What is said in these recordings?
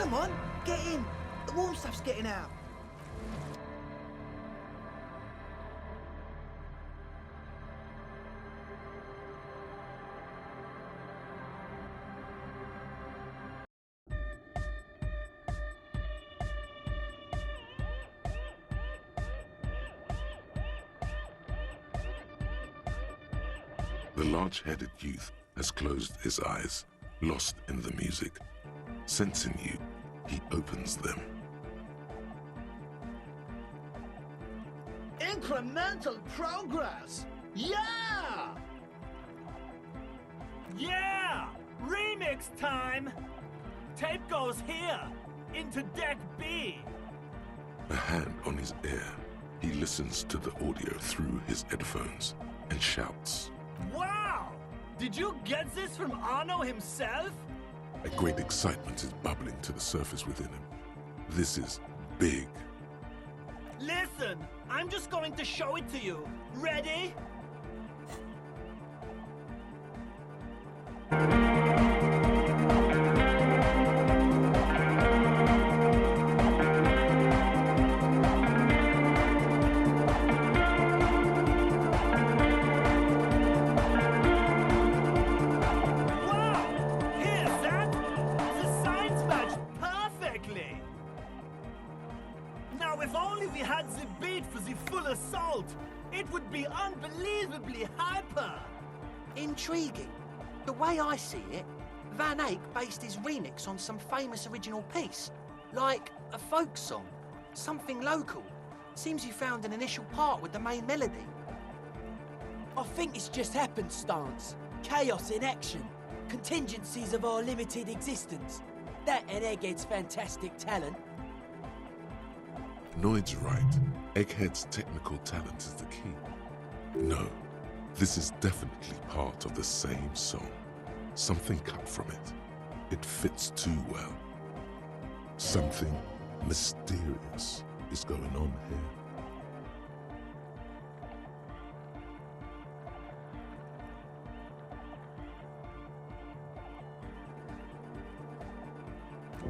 Come on, get in. The warm stuff's getting out. The large-headed youth has closed his eyes, lost in the music. Sensing you, he opens them. Incremental progress! Yeah! Yeah! Remix time! Tape goes here, into deck B. A hand on his ear, he listens to the audio through his headphones and shouts. Wow! Did you get this from Arno himself? A great excitement is bubbling to the surface within him. This is big. Listen, I'm just going to show it to you. Ready? If only we had the beat for the full assault, it would be unbelievably hyper. Intriguing. The way I see it, Van Eyck based his remix on some famous original piece, like a folk song, something local. Seems he found an initial part with the main melody. I think it's just happenstance, chaos in action, contingencies of our limited existence. That and Egghead's fantastic talent. Noid's right. Egghead's technical talent is the key. No, this is definitely part of the same song. Something cut from it. It fits too well. Something mysterious is going on here.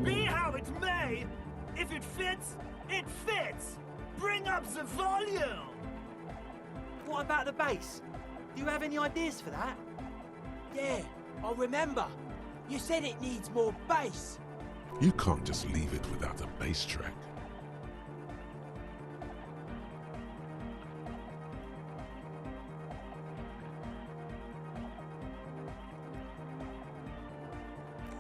Be how it may, if it fits, it fits! Bring up the volume! What about the bass? Do you have any ideas for that? Yeah, I remember. You said it needs more bass. You can't just leave it without a bass track.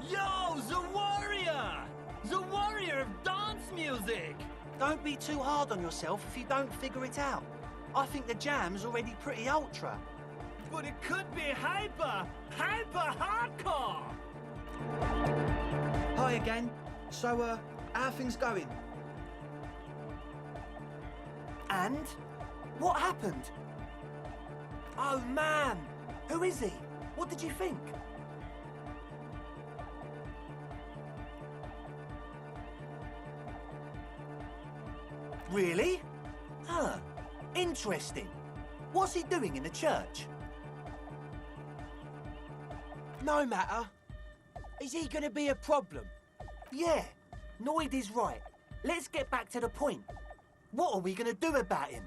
Yo, the warrior! The warrior of dance music! Don't be too hard on yourself if you don't figure it out. I think the jam's already pretty ultra. But it could be hyper hardcore! Hi again. So, how are things going? And? What happened? Oh man! Who is he? What did you think? Really? Huh. Interesting. What's he doing in the church? No matter. Is he gonna be a problem? Yeah, Noid is right. Let's get back to the point. What are we gonna do about him?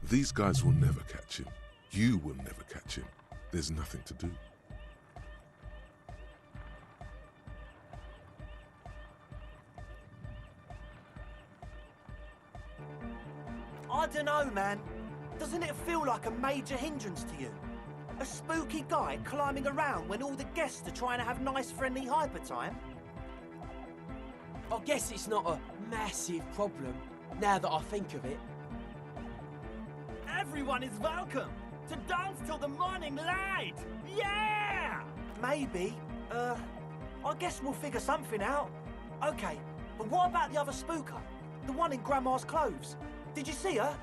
These guys will never catch him. You will never catch him. There's nothing to do. I don't know, man. Doesn't it feel like a major hindrance to you? A spooky guy climbing around when all the guests are trying to have nice, friendly hyper time? I guess it's not a massive problem, now that I think of it. Everyone is welcome to dance till the morning light! Yeah! Maybe. I guess we'll figure something out. Okay, but what about the other spooker? The one in Grandma's clothes? Did you see her?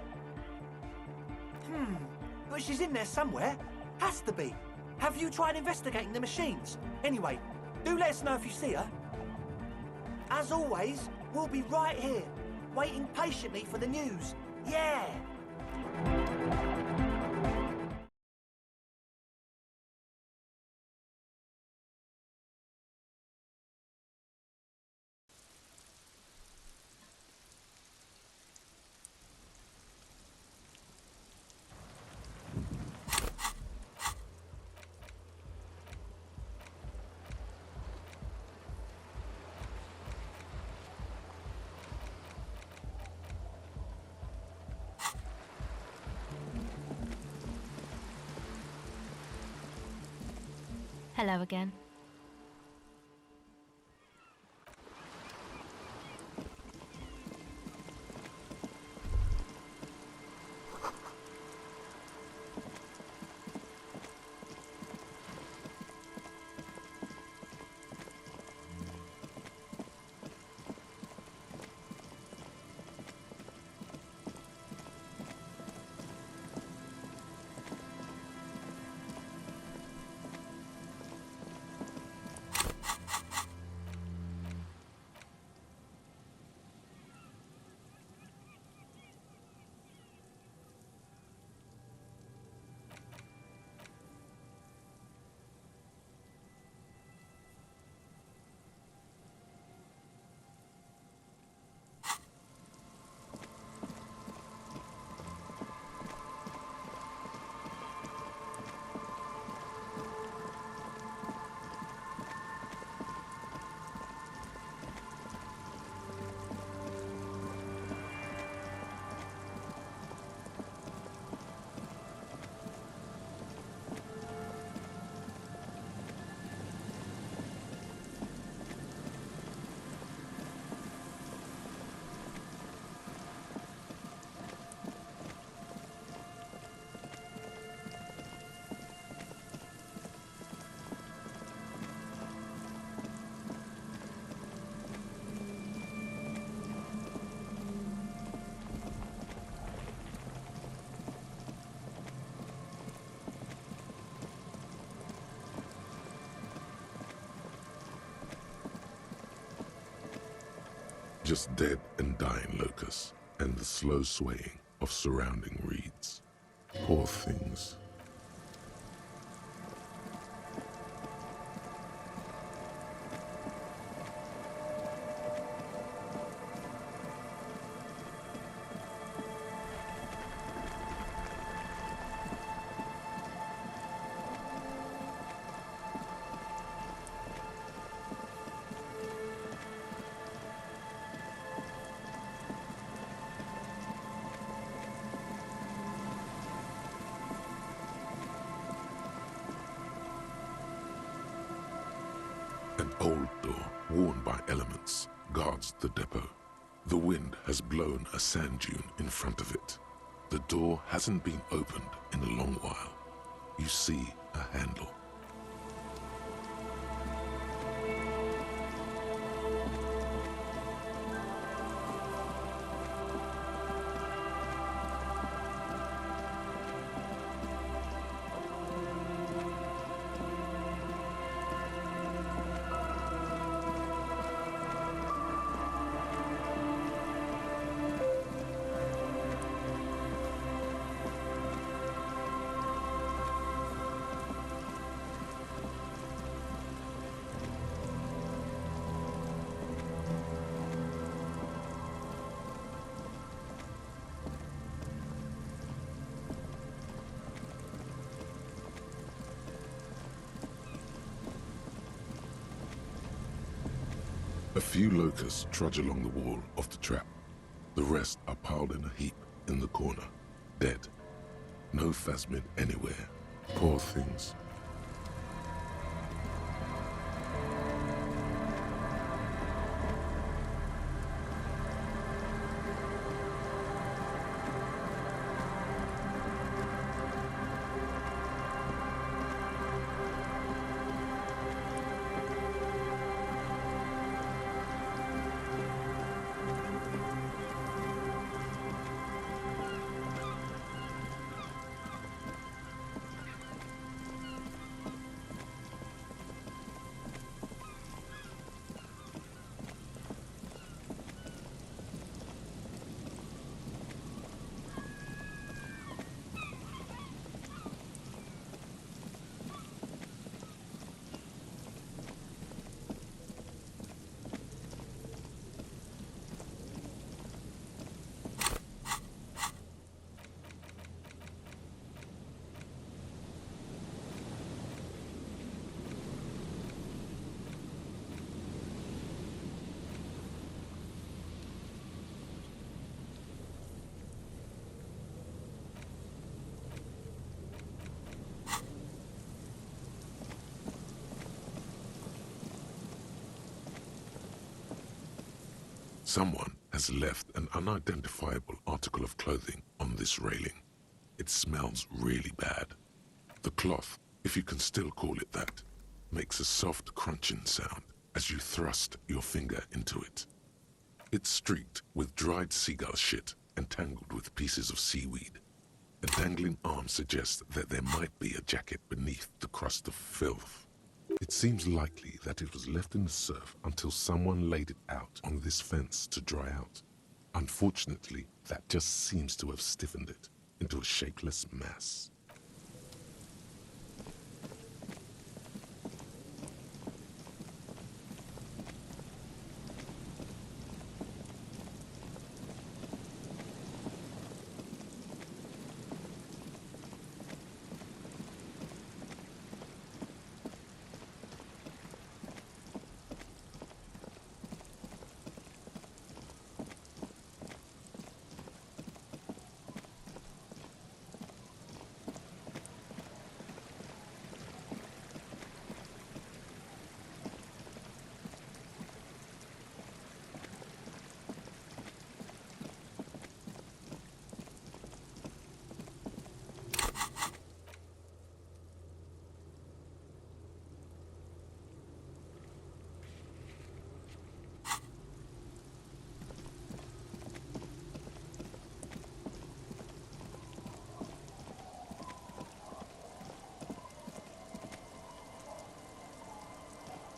But she's in there somewhere. Has to be. Have you tried investigating the machines? Anyway, do let us know if you see her. As always, we'll be right here, waiting patiently for the news. Yeah! Hello again. Just dead and dying locusts, and the slow swaying of surrounding reeds. Poor things. An old door, worn by elements, guards the depot. The wind has blown a sand dune in front of it. The door hasn't been opened in a long while. You see a handle. A few locusts trudge along the wall of the trap. The rest are piled in a heap in the corner, dead. No phasmid anywhere. Poor things. Someone has left an unidentifiable article of clothing on this railing. It smells really bad. The cloth, if you can still call it that, makes a soft crunching sound as you thrust your finger into it. It's streaked with dried seagull shit and tangled with pieces of seaweed. A dangling arm suggests that there might be a jacket beneath the crust of filth. It seems likely that it was left in the surf until someone laid it out on this fence to dry out. Unfortunately, that just seems to have stiffened it into a shapeless mass.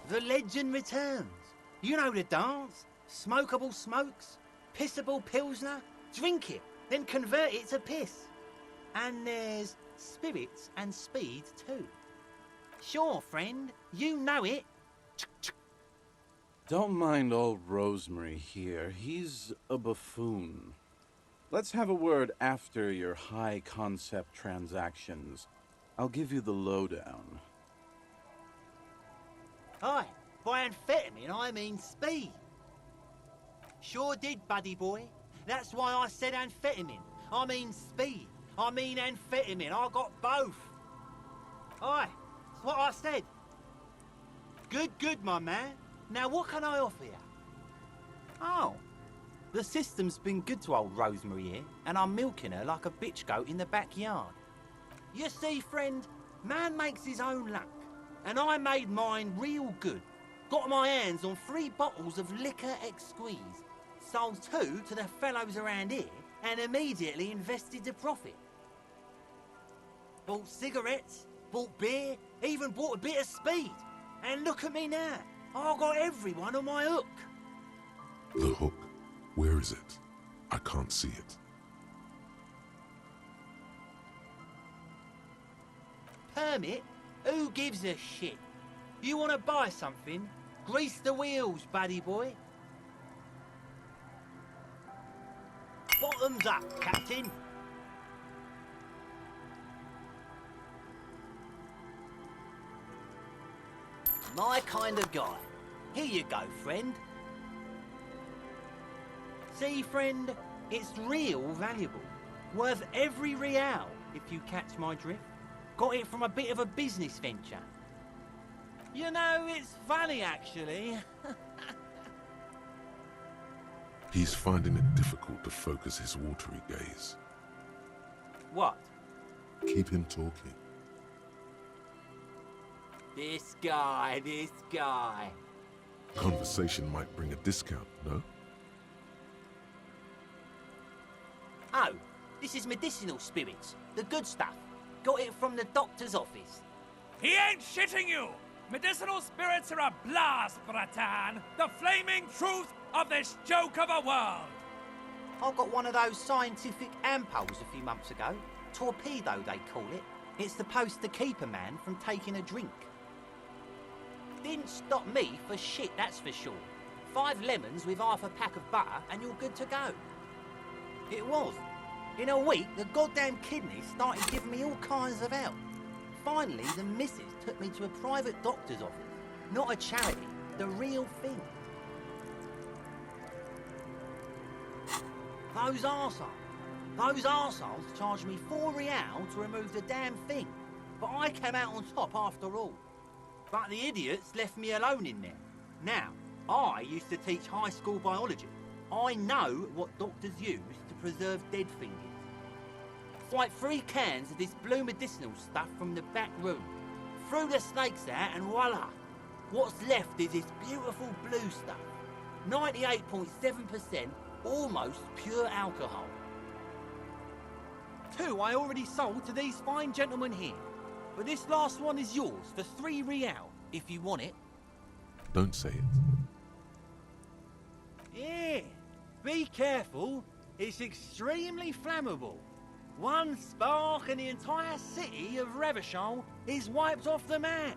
The legend returns. You know the dance. Smokable smokes, pissable pilsner. Drink it, then convert it to piss. And there's spirits and speed too. Sure, friend, you know it. Don't mind old Rosemary here. He's a buffoon. Let's have a word after your high-concept transactions. I'll give you the lowdown. Aye, by amphetamine I mean speed. Sure did, buddy boy. That's why I said amphetamine. I mean speed. I mean amphetamine. I got both. Aye, that's what I said. Good, my man. Now what can I offer you? Oh, the system's been good to old Rosemary here, and I'm milking her like a bitch goat in the backyard. You see, friend, man makes his own luck. And I made mine real good. Got my hands on 3 bottles of liquor exquise. Sold 2 to the fellows around here and immediately invested the profit. Bought cigarettes, bought beer, even bought a bit of speed. And look at me now. I got everyone on my hook. The hook? Where is it? I can't see it. Permit? Who gives a shit? You want to buy something? Grease the wheels, buddy boy. Bottoms up, Captain. My kind of guy. Here you go, friend. See, friend, it's real valuable. Worth every real, if you catch my drift. Got it from a bit of a business venture. You know, it's funny, actually. He's finding it difficult to focus his watery gaze. What? Keep him talking. This guy. Conversation might bring a discount, no? Oh, this is medicinal spirits. The good stuff. Got it from the doctor's office. He ain't shitting you! Medicinal spirits are a blast, Bratan! The flaming truth of this joke of a world! I got one of those scientific ampoules a few months ago. Torpedo, they call it. It's supposed to keep a man from taking a drink. Didn't stop me for shit, that's for sure. 5 lemons with half a pack of butter and you're good to go. It was. In a week, the goddamn kidneys started giving me all kinds of help. Finally, the missus took me to a private doctor's office. Not a charity, the real thing. Those arseholes charged me 4 real to remove the damn thing. But I came out on top after all. But the idiots left me alone in there. Now, I used to teach high school biology. I know what doctors use to preserve dead fingers. It's like 3 cans of this blue medicinal stuff from the back room. Threw the snakes out and voila! What's left is this beautiful blue stuff. 98.7% almost pure alcohol. 2 I already sold to these fine gentlemen here. But this last one is yours for 3 real, if you want it. Don't say it. Yeah, be careful. It's extremely flammable. One spark and the entire city of Revachol is wiped off the map.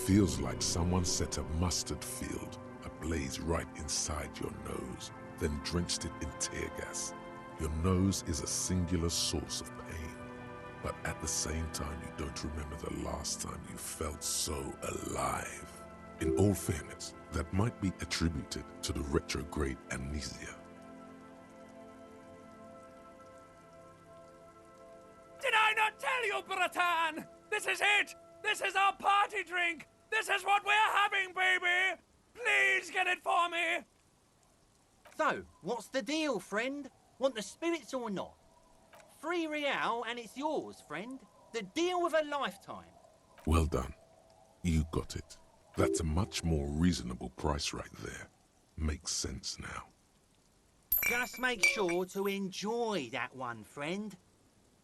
Feels like someone set a mustard field ablaze right inside your nose, then drenched it in tear gas. Your nose is a singular source of pain, but at the same time you don't remember the last time you felt so alive. In all fairness, that might be attributed to the retrograde amnesia. Did I not tell you, Bratan? This is it! This is our party drink! This is what we're having, baby! Please get it for me! So, what's the deal, friend? Want the spirits or not? 3 real and it's yours, friend. The deal of a lifetime. Well done. You got it. That's a much more reasonable price right there. Makes sense now. Just make sure to enjoy that one, friend.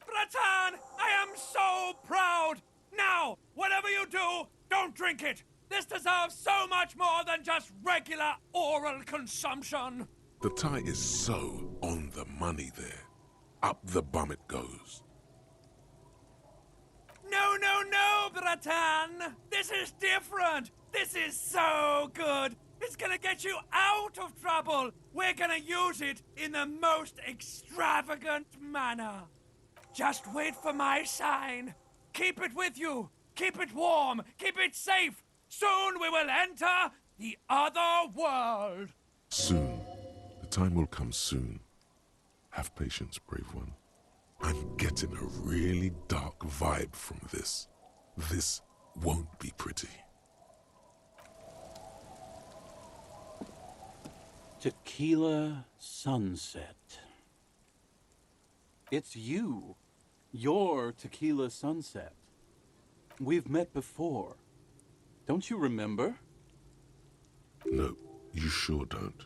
Bratan, I am so proud! Now, whatever you do, don't drink it! This deserves so much more than just regular oral consumption! The tie is so on the money there. Up the bum it goes. No, no, no, Bratan! This is different! This is so good! It's gonna get you out of trouble! We're gonna use it in the most extravagant manner. Just wait for my sign. Keep it with you. Keep it warm. Keep it safe. Soon we will enter the other world. Soon. The time will come soon. Have patience, brave one. I'm getting a really dark vibe from this. This won't be pretty. Tequila Sunset. It's you. You're Tequila Sunset. We've met before. Don't you remember? No, you sure don't.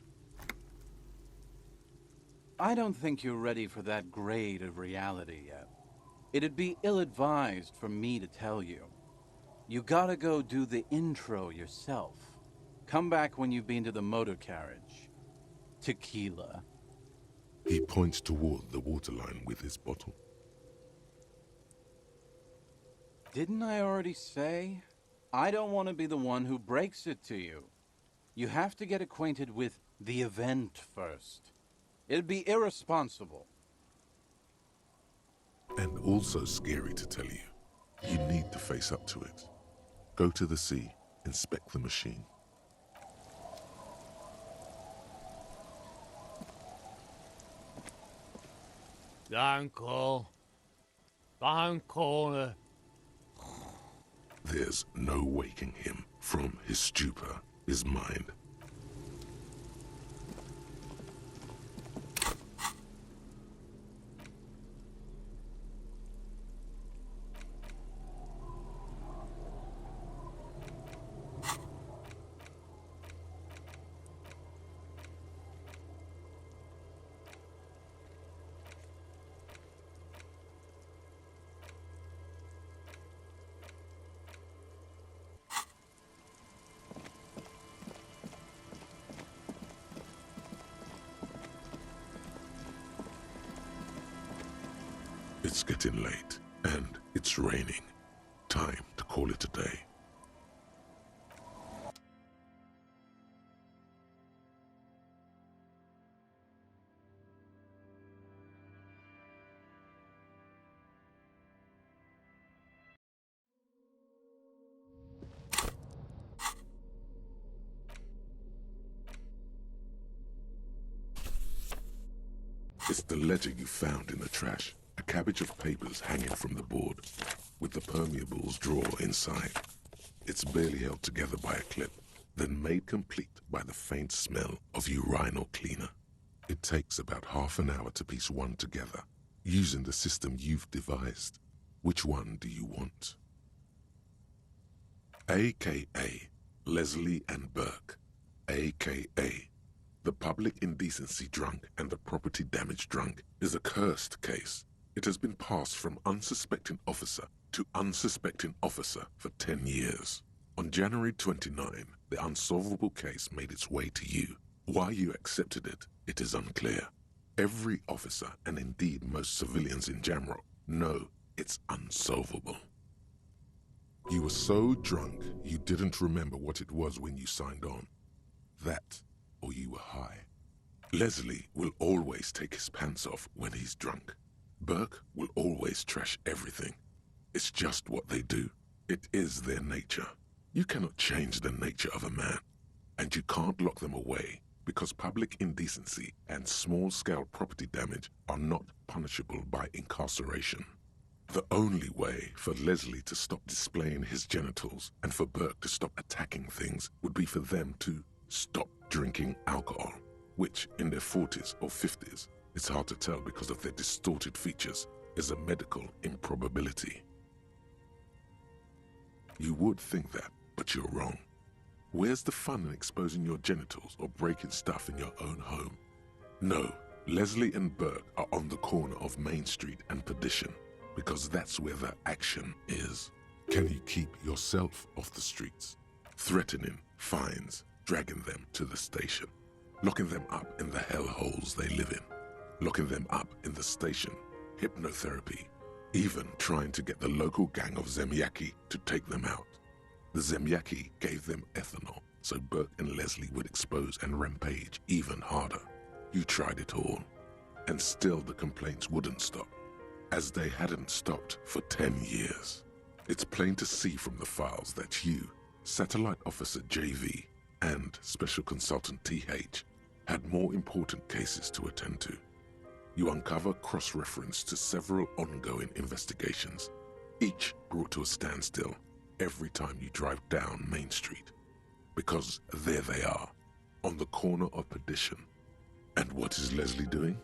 I don't think you're ready for that grade of reality yet. It'd be ill-advised for me to tell you. You gotta go do the intro yourself. Come back when you've been to the motor carriage. Tequila. He points toward the waterline with his bottle. Didn't I already say? I don't want to be the one who breaks it to you. You have to get acquainted with the event first. It'd be irresponsible. And also scary to tell you. You need to face up to it. Go to the sea, inspect the machine. Danko. There's no waking him from his stupor, his mind. It's getting late, and it's raining. Time to call it a day. It's the ledger you found in the trash. A cabbage of papers hanging from the board, with the permeables drawer inside. It's barely held together by a clip, then made complete by the faint smell of urinal cleaner. It takes about half an hour to piece one together, using the system you've devised. Which one do you want? AKA Leslie and Burke, AKA the public indecency drunk and the property damage drunk, is a cursed case. It has been passed from unsuspecting officer to unsuspecting officer for 10 years. On January 29, the unsolvable case made its way to you. Why you accepted it, it is unclear. Every officer, and indeed most civilians in Jamrock, know it's unsolvable. You were so drunk you didn't remember what it was when you signed on. That, or you were high. Leslie will always take his pants off when he's drunk. Burke will always trash everything. It's just what they do. It is their nature. You cannot change the nature of a man, and you can't lock them away because public indecency and small-scale property damage are not punishable by incarceration. The only way for Leslie to stop displaying his genitals and for Burke to stop attacking things would be for them to stop drinking alcohol, which in their 40s or 50s, it's hard to tell because of their distorted features, is a medical improbability. You would think that, but you're wrong. Where's the fun in exposing your genitals or breaking stuff in your own home? No, Leslie and Burke are on the corner of Main Street and Perdition, because that's where the action is. Can you keep yourself off the streets? Threatening fines, dragging them to the station, locking them up in the hellholes they live in, locking them up in the station, hypnotherapy, even trying to get the local gang of Zemyaki to take them out. The Zemyaki gave them ethanol, so Burke and Leslie would expose and rampage even harder. You tried it all, and still the complaints wouldn't stop, as they hadn't stopped for 10 years. It's plain to see from the files that you, Satellite Officer JV, and Special Consultant TH had more important cases to attend to. You uncover cross-reference to several ongoing investigations, each brought to a standstill every time you drive down Main Street. Because there they are, on the corner of Perdition. And what is Leslie doing?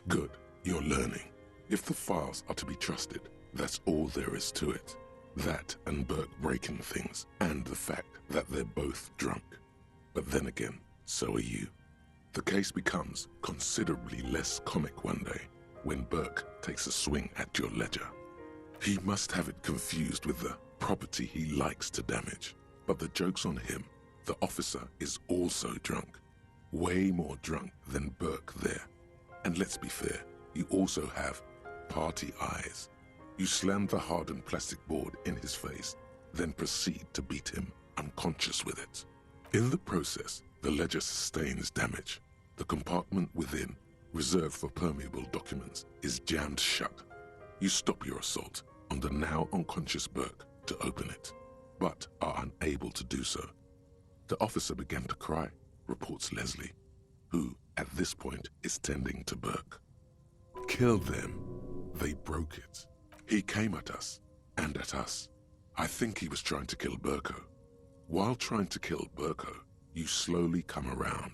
Good, you're learning. If the files are to be trusted, that's all there is to it. That and Burke breaking things, and the fact that they're both drunk. But then again, so are you. The case becomes considerably less comic one day when Burke takes a swing at your ledger. He must have it confused with the property he likes to damage. But the joke's on him. The officer is also drunk. Way more drunk than Burke there. And let's be fair, you also have party eyes. You slam the hardened plastic board in his face, then proceed to beat him unconscious with it. In the process, the ledger sustains damage. The compartment within, reserved for permeable documents, is jammed shut. You stop your assault on the now unconscious Burke to open it, but are unable to do so. The officer began to cry, reports Leslie, who at this point is tending to Burke. Kill them. They broke it. He came at us, and at us. I think he was trying to kill Burko. While trying to kill Burko, you slowly come around.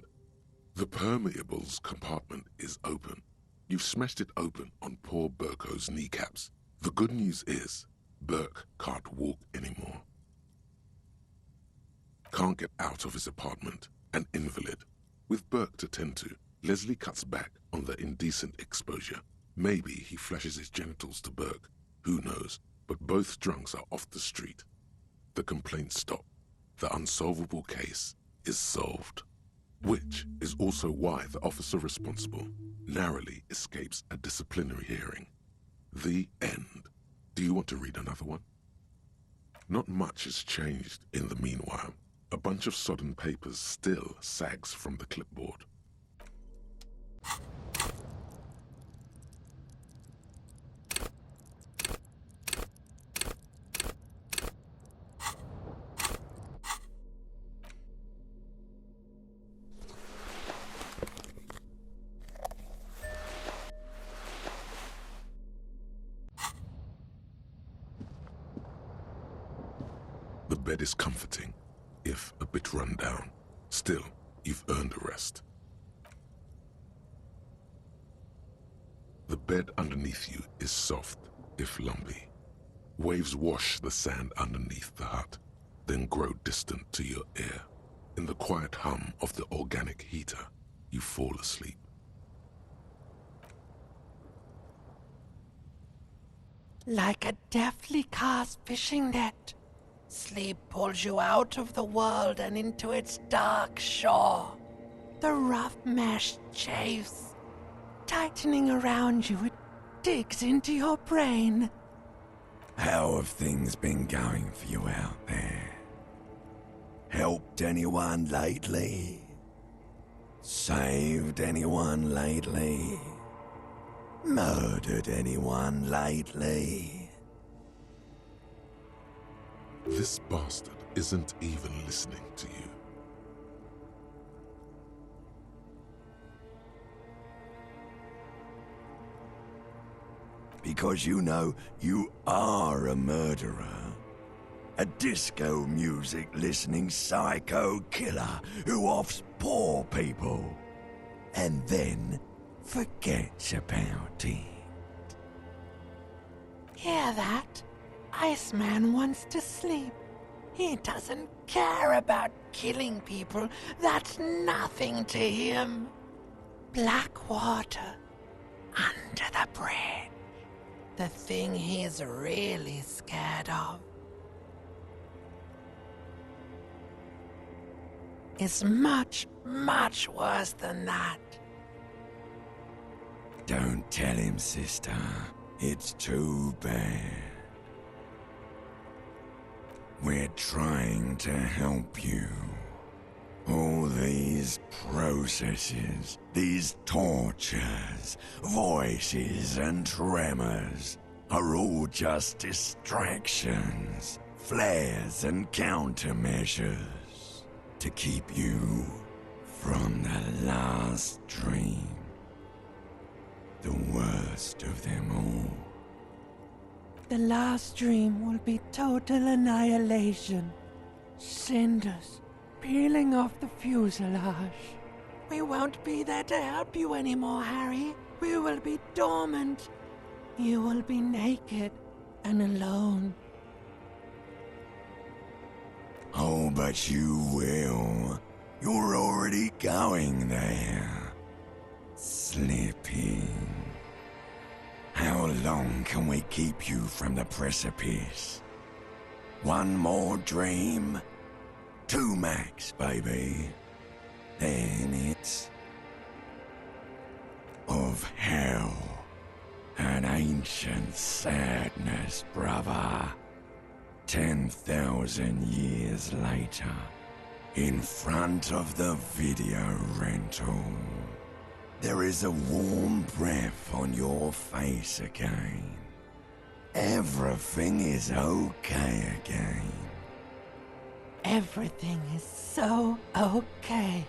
The permeables compartment is open. You've smashed it open on poor Burko's kneecaps. The good news is, Burke can't walk anymore. Can't get out of his apartment, an invalid. With Burke to tend to, Leslie cuts back on the indecent exposure. Maybe he flashes his genitals to Burke. Who knows? But both drunks are off the street. The complaints stop. The unsolvable case is solved. Which is also why the officer responsible narrowly escapes a disciplinary hearing. The end. Do you want to read another one? Not much has changed in the meanwhile. A bunch of sodden papers still sags from the clipboard. The bed is comforting, if a bit run down. Still, you've earned a rest. bed underneath you is soft, if lumpy. Waves wash the sand underneath the hut, then grow distant to your ear. In the quiet hum of the organic heater, you fall asleep. Like a deftly cast fishing net, sleep pulls you out of the world and into its dark shore. The rough mesh chafes, tightening around you, it digs into your brain. How have things been going for you out there? Helped anyone lately? Saved anyone lately? Murdered anyone lately? This bastard isn't even listening to you. Because you know you are a murderer. A disco music listening psycho killer who offs poor people and then forgets about it. Hear that? Iceman wants to sleep. He doesn't care about killing people. That's nothing to him. Black water under the bridge. The thing he's really scared of is much, much worse than that. Don't tell him, sister. It's too bad. We're trying to help you. All these processes, these tortures, voices and tremors are all just distractions, flares and countermeasures to keep you from the last dream. The worst of them all. The last dream will be total annihilation. Cinders peeling off the fuselage. We won't be there to help you anymore, Harry. We will be dormant. You will be naked and alone. Oh, but you will. You're already going there. Slipping. How long can we keep you from the precipice? One more dream? 2 max, baby. Then it's of hell. An ancient sadness, brother. 10,000 years later, in front of the video rental, there is a warm breath on your face again. Everything is okay again. Everything is so okay.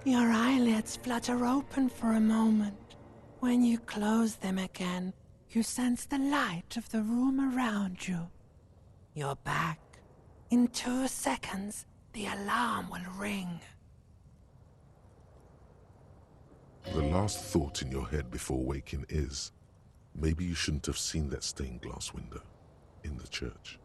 Your eyelids flutter open for a moment. When you close them again, you sense the light of the room around you. You're back. In 2 seconds, the alarm will ring. The last thought in your head before waking is, maybe you shouldn't have seen that stained glass window in the church.